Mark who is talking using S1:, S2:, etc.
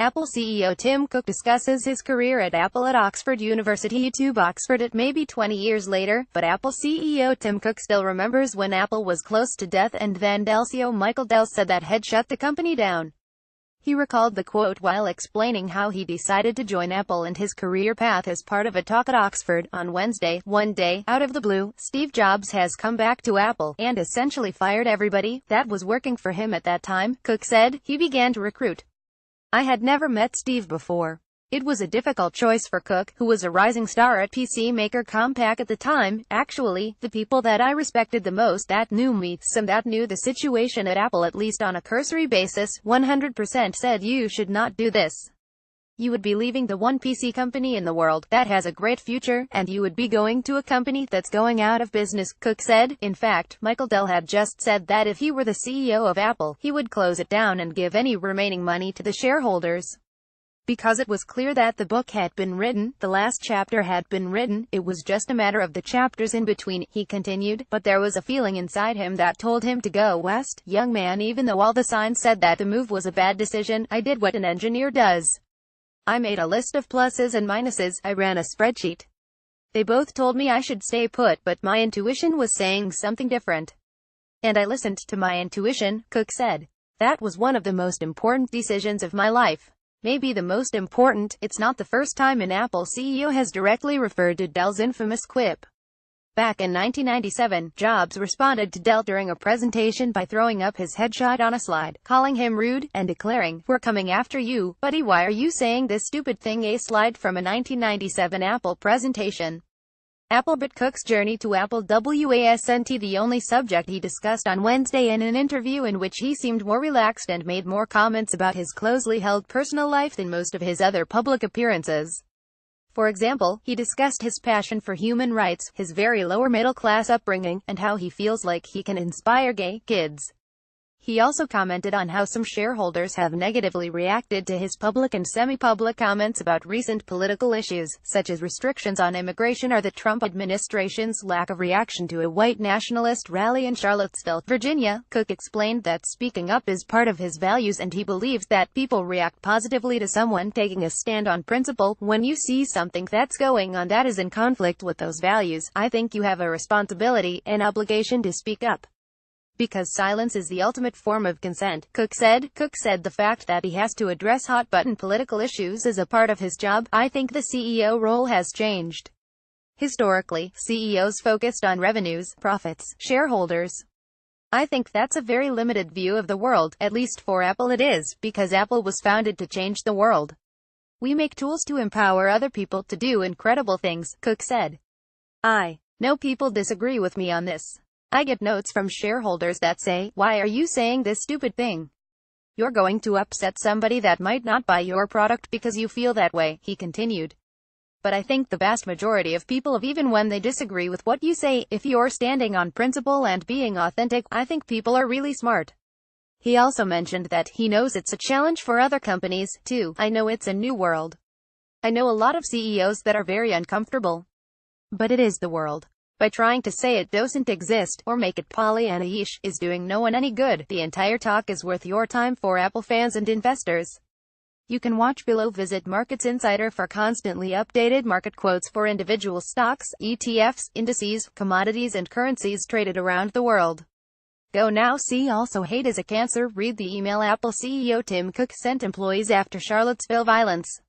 S1: Apple CEO Tim Cook discusses his career at Apple at Oxford UniversityYouTubeOxford It may be 20 years later, but Apple CEO Tim Cook still remembers when Apple was close to death and then Dell CEO Michael Dell said that had shut the company down. He recalled the quote while explaining how he decided to join Apple and his career path as part of a talk at Oxford. On Wednesday, one day, out of the blue, Steve Jobs has come back to Apple, and essentially fired everybody that was working for him at that time, Cook said. He began to recruit. I had never met Steve before. It was a difficult choice for Cook, who was a rising star at PC maker Compaq at the time. Actually, the people that I respected the most that knew me, some that knew the situation at Apple at least on a cursory basis, 100% said you should not do this. You would be leaving the one PC company in the world that has a great future, and you would be going to a company that's going out of business, Cook said. In fact, Michael Dell had just said that if he were the CEO of Apple, he would close it down and give any remaining money to the shareholders. Because it was clear that the book had been written, the last chapter had been written, it was just a matter of the chapters in between, he continued, but there was a feeling inside him that told him to go west. Young man, even though all the signs said that the move was a bad decision, I did what an engineer does. I made a list of pluses and minuses, I ran a spreadsheet. They both told me I should stay put, but my intuition was saying something different. And I listened to my intuition, Cook said. That was one of the most important decisions of my life. Maybe the most important. It's not the first time an Apple CEO has directly referred to Dell's infamous quip. Back in 1997, Jobs responded to Dell during a presentation by throwing up his headshot on a slide, calling him rude, and declaring, "We're coming after you, buddy, why are you saying this stupid thing?" A slide from a 1997 Apple presentation. Applebit Cook's journey to Apple wasn't the only subject he discussed on Wednesday in an interview in which he seemed more relaxed and made more comments about his closely held personal life than most of his other public appearances. For example, he discussed his passion for human rights, his very lower middle-class upbringing, and how he feels like he can inspire gay kids. He also commented on how some shareholders have negatively reacted to his public and semi-public comments about recent political issues, such as restrictions on immigration or the Trump administration's lack of reaction to a white nationalist rally in Charlottesville, Virginia. Cook explained that speaking up is part of his values and he believes that people react positively to someone taking a stand on principle. When you see something that's going on that is in conflict with those values, I think you have a responsibility, an obligation to speak up. Because silence is the ultimate form of consent, Cook said. Cook said the fact that he has to address hot-button political issues is a part of his job. I think the CEO role has changed. Historically, CEOs focused on revenues, profits, shareholders. I think that's a very limited view of the world, at least for Apple it is, because Apple was founded to change the world. We make tools to empower other people to do incredible things, Cook said. I know people disagree with me on this. I get notes from shareholders that say, "Why are you saying this stupid thing? You're going to upset somebody that might not buy your product because you feel that way," he continued. But I think the vast majority of people, even when they disagree with what you say, if you're standing on principle and being authentic, I think people are really smart. He also mentioned that he knows it's a challenge for other companies, too. I know it's a new world. I know a lot of CEOs that are very uncomfortable. But it is the world. By trying to say it doesn't exist, or make it Pollyanna-ish, is doing no one any good. The entire talk is worth your time. For Apple fans and investors. You can watch below. Visit Markets Insider for constantly updated market quotes for individual stocks, ETFs, indices, commodities and currencies traded around the world. Go now. See also, hate is a cancer. Read the email Apple CEO Tim Cook sent employees after Charlottesville violence.